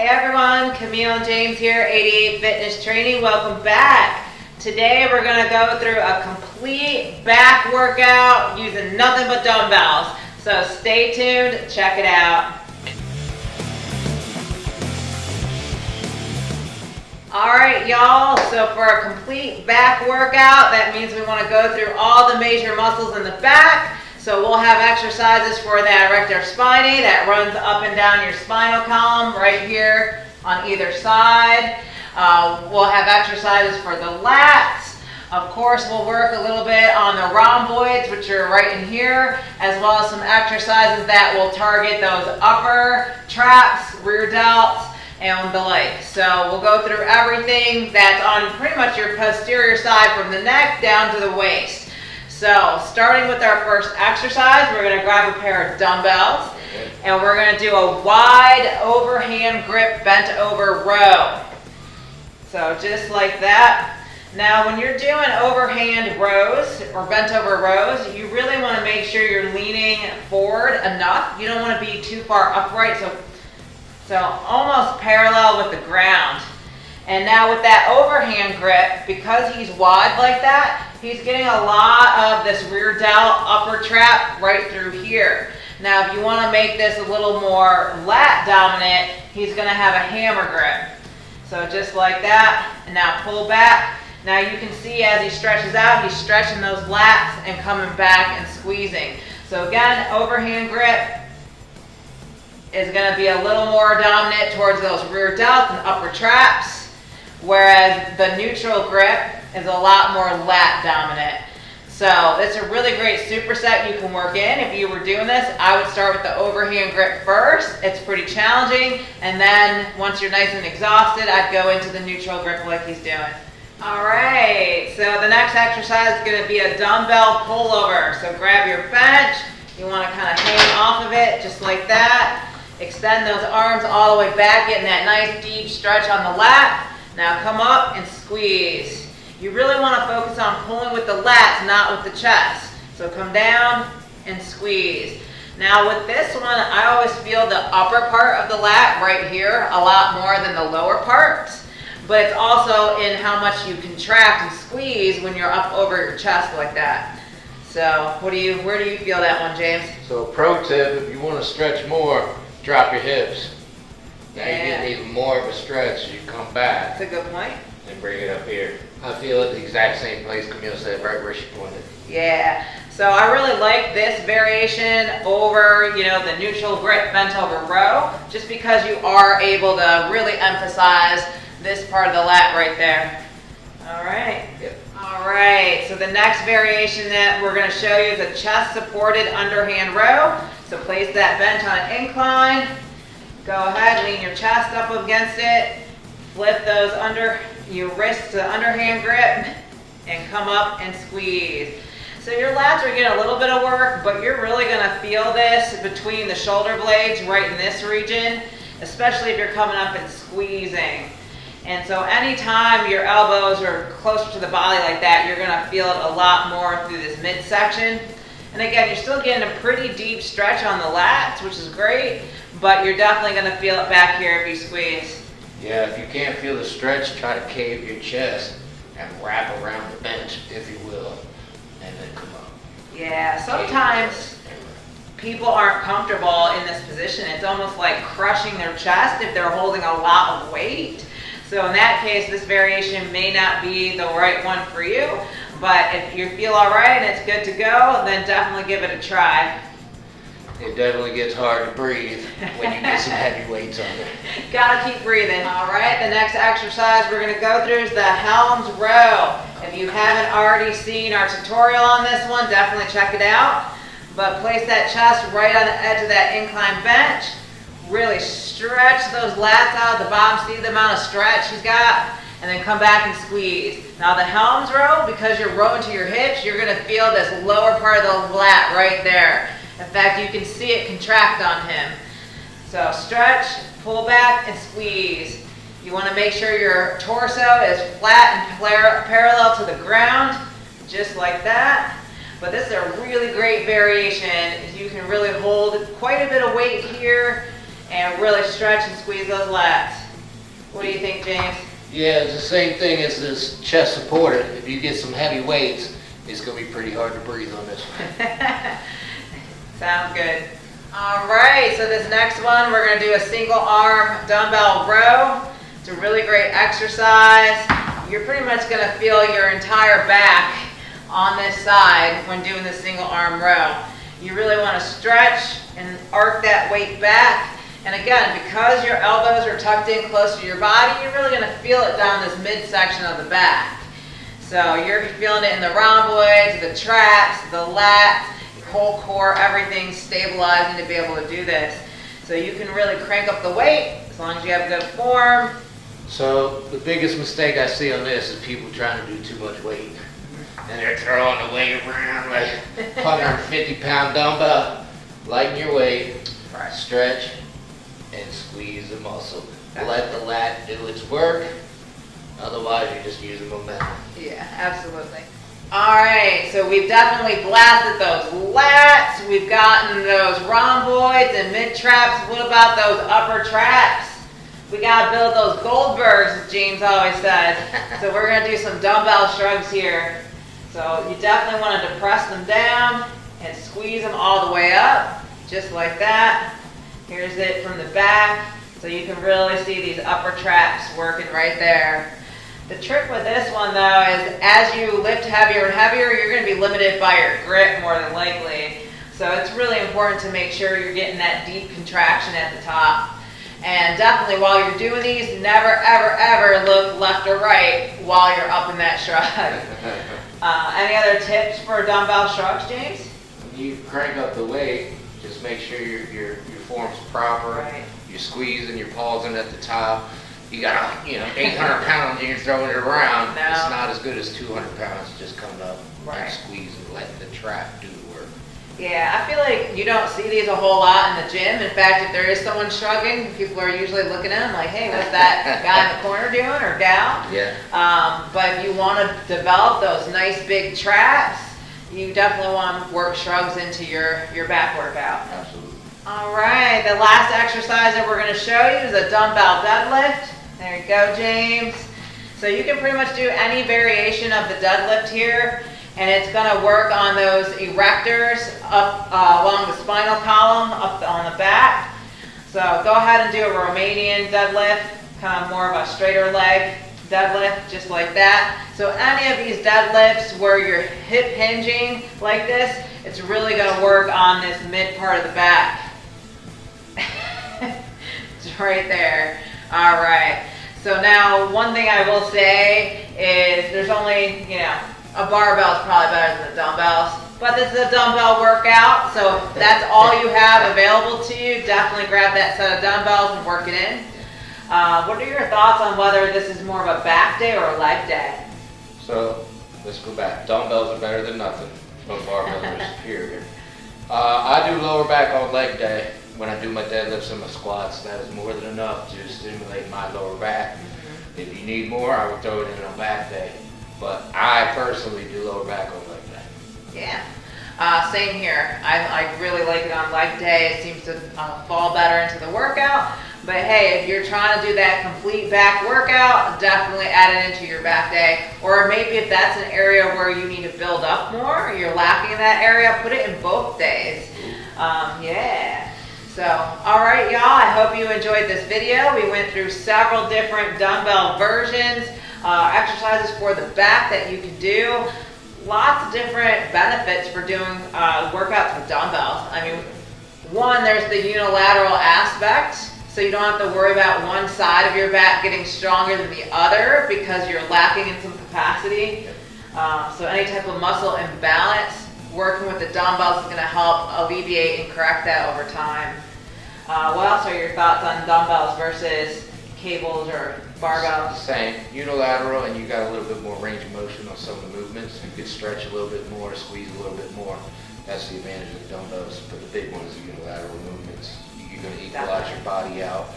Hey everyone, Camille and James here, 88 Fitness Training. Welcome back. Today we're going to go through a complete back workout using nothing but dumbbells. So stay tuned, check it out. Alright y'all, so for a complete back workout, that means we want to go through all the major muscles in the back. So we'll have exercises for that erector spinae that runs up and down your spinal column right here on either side. We'll have exercises for the lats. Of course, we'll work a little bit on the rhomboids, which are right in here, as well as some exercises that will target those upper traps, rear delts, and the like. So we'll go through everything that's on pretty much your posterior side from the neck down to the waist. So starting with our first exercise, we're going to grab a pair of dumbbells and we're going to do a wide overhand grip bent over row. So just like that. Now when you're doing overhand rows or bent over rows, you really want to make sure you're leaning forward enough. You don't want to be too far upright, so almost parallel with the ground. And now with that overhand grip, because he's wide like that, he's getting a lot of this rear delt upper trap right through here. Now if you want to make this a little more lat dominant, he's going to have a hammer grip. So just like that, and now pull back. Now you can see as he stretches out, he's stretching those lats and coming back and squeezing. So again, overhand grip is going to be a little more dominant towards those rear delts and upper traps, whereas the neutral grip is a lot more lat dominant. So it's a really great superset you can work in. If you were doing this, I would start with the overhand grip first. It's pretty challenging, and then once you're nice and exhausted, I'd go into the neutral grip like he's doing. All right, so the next exercise is going to be a dumbbell pullover. So grab your bench. You want to kind of hang off of it just like that. Extend those arms all the way back, getting that nice deep stretch on the lat. Now come up and squeeze. You really want to focus on pulling with the lats, not with the chest. So come down and squeeze. Now with this one, I always feel the upper part of the lat right here a lot more than the lower parts. But it's also in how much you contract and squeeze when you're up over your chest like that. So where do you feel that one, James? So pro tip, if you want to stretch more, drop your hips. Now you get even more of a stretch. You come back. That's a good point. And bring it up here. I feel it the exact same place Camille said, right where she pointed. Yeah. So I really like this variation over, the neutral grip bent over row, just because you are able to really emphasize this part of the lat right there. All right. Yep. All right. So the next variation that we're going to show you is a chest supported underhand row. So place that bench on an incline. Go ahead, lean your chest up against it, flip those your wrists to underhand grip, and come up and squeeze. So your lats are getting a little bit of work, but you're really going to feel this between the shoulder blades right in this region, especially if you're coming up and squeezing. And so anytime your elbows are closer to the body like that, you're going to feel it a lot more through this midsection. And again, you're still getting a pretty deep stretch on the lats, which is great, but you're definitely going to feel it back here if you squeeze. Yeah, if you can't feel the stretch, try to cave your chest and wrap around the bench, if you will, and then come up. Yeah, sometimes people aren't comfortable in this position. It's almost like crushing their chest if they're holding a lot of weight. So in that case, this variation may not be the right one for you, but if you feel all right and it's good to go, then definitely give it a try. It definitely gets hard to breathe when you get some heavy weights on it. Gotta keep breathing. All right, the next exercise we're gonna go through is the Helms Row. If you haven't already seen our tutorial on this one, definitely check it out. But place that chest right on the edge of that incline bench. Really stretch those lats out of the bottom. See the amount of stretch he's got? And then come back and squeeze. Now the Helms Row, because you're rowing to your hips, you're gonna feel this lower part of the lat right there. In fact, you can see it contract on him. So stretch, pull back, and squeeze. You want to make sure your torso is flat and parallel to the ground, just like that. But this is a really great variation. You can really hold quite a bit of weight here and really stretch and squeeze those lats. What do you think, James? Yeah, it's the same thing as this chest supporter. If you get some heavy weights, it's going to be pretty hard to breathe on this one. Sounds good. All right, so this next one, we're going to do a single arm dumbbell row. It's a really great exercise. You're pretty much going to feel your entire back on this side when doing the single arm row. You really want to stretch and arc that weight back. And again, because your elbows are tucked in close to your body, you're really going to feel it down this midsection of the back. So you're feeling it in the rhomboids, the traps, the lats, your whole core, everything's stabilizing to be able to do this. So you can really crank up the weight as long as you have good form. So the biggest mistake I see on this is people trying to do too much weight. And they're throwing the weight around like 150-pound dumbbell. Lighten your weight, stretch, and squeeze the muscle. Let the lat do its work. Otherwise, you're just using momentum. Yeah, absolutely. All right, so we've definitely blasted those lats. We've gotten those rhomboids and mid traps. What about those upper traps? We gotta build those Goldbergs, as James always says. So we're gonna do some dumbbell shrugs here. So you definitely want to depress them down and squeeze them all the way up, just like that. Here's it from the back, so you can really see these upper traps working right there. The trick with this one though is as you lift heavier and heavier, you're going to be limited by your grip more than likely. So it's really important to make sure you're getting that deep contraction at the top. And definitely while you're doing these, never ever ever look left or right while you're up in that shrug. Any other tips for dumbbell shrugs, James? When you crank up the weight, just make sure your form's proper. Right. You're squeezing, you're pausing at the top. You got 800 pounds and you're throwing it around. No. It's not as good as 200 pounds just coming up Right. and squeezing, letting the trap do the work. Yeah, I feel like you don't see these a whole lot in the gym. In fact, if there is someone shrugging, people are usually looking at them like, hey, what's that guy in the corner doing or gal? Yeah. But if you want to develop those nice big traps, you definitely want to work shrugs into your back workout. Absolutely. All right, the last exercise that we're going to show you is a dumbbell deadlift. There you go, James. So you can pretty much do any variation of the deadlift here. And it's going to work on those erectors up along the spinal column, up on the back. So go ahead and do a Romanian deadlift, kind of more of a straighter leg deadlift, just like that. So any of these deadlifts where you're hip hinging like this, it's really going to work on this mid part of the back. It's right there. All right. So now one thing I will say is there's only, a barbell is probably better than the dumbbells, but this is a dumbbell workout, so if that's all you have available to you, definitely grab that set of dumbbells and work it in. What are your thoughts on whether this is more of a back day or a leg day? So let's go back. Dumbbells are better than nothing, but barbells are superior. I do lower back on leg day. When I do my deadlifts and my squats, that is more than enough to stimulate my lower back. If you need more, I would throw it in on back day. But I personally do lower back on leg day. Yeah, same here. I really like it on leg day. It seems to fall better into the workout. But hey, if you're trying to do that complete back workout, definitely add it into your back day. Or maybe if that's an area where you need to build up more, or you're lacking in that area, put it in both days. Yeah. So, all right, y'all, I hope you enjoyed this video. We went through several different dumbbell versions, exercises for the back that you can do. Lots of different benefits for doing workouts with dumbbells. I mean, one, there's the unilateral aspect, so you don't have to worry about one side of your back getting stronger than the other because you're lacking in some capacity. So any type of muscle imbalance, working with the dumbbells is going to help alleviate and correct that over time. What else are your thoughts on dumbbells versus cables or barbells? Same, unilateral, and you got a little bit more range of motion on some of the movements. You could stretch a little bit more, squeeze a little bit more. That's the advantage of the dumbbells, but the big one is the unilateral movements. You're going to equalize your body out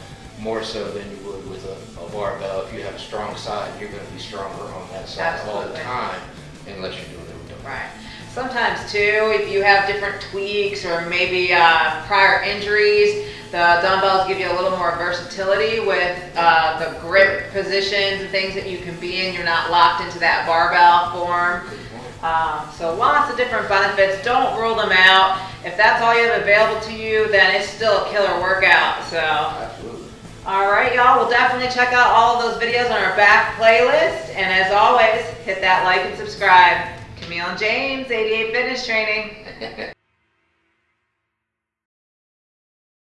more so than you would with a barbell. If you have a strong side, you're going to be stronger on that side all the time, unless you're doing it with dumbbells. Right. Sometimes too, if you have different tweaks or maybe prior injuries, the dumbbells give you a little more versatility with the grip positions and things that you can be in. You're not locked into that barbell form. So lots of different benefits. Don't rule them out. If that's all you have available to you, then it's still a killer workout. So. Absolutely. All right, y'all. We'll definitely check out all of those videos on our back playlist. And as always, hit that like and subscribe. Camille and James, 88 Fitness Training.